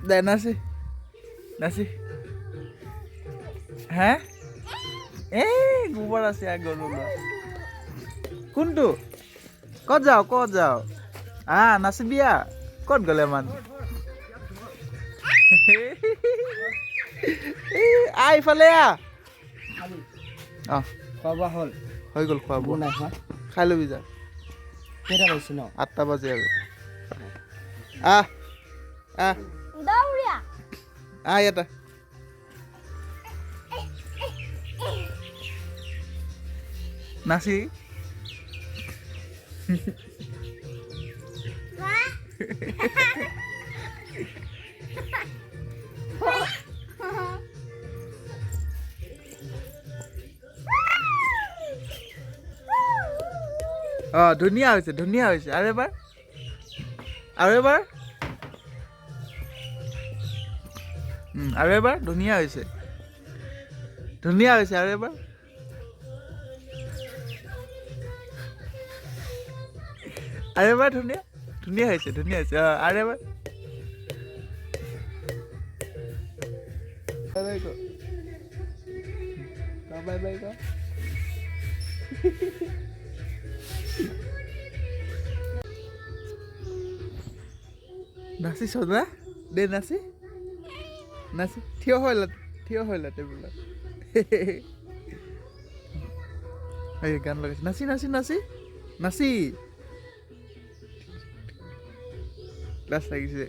দে নাচি নাচি হে গোবৰ আছে গৰু কোনটো ক'ত যাও নাচিবি ক'ত গ'লে মানুহ ইফালে খোৱা বোৱা হ'ল হৈ গ'ল খোৱা বোৱা নাই খোৱা খাই ল'বি যা কেইটা বাজিছে ন 8টা বাজে আৰু ইয়াতে নাচি ধুনীয়া হৈছে আৰু এবাৰ ধুনীয়া হৈছে আৰু এবাৰ ধুনীয়া হৈছে আৰু এবাৰ বাই বাই নাচিছ না দে নাচি থিয় হৈ লা টেবুলত গান লগাইছে নাচি লাজ লাগিছে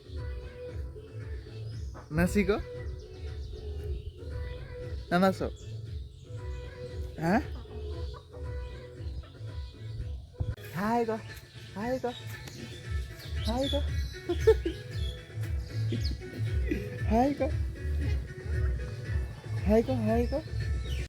নাচি ক নানাচ হা হাই ক হাই ক হাই ক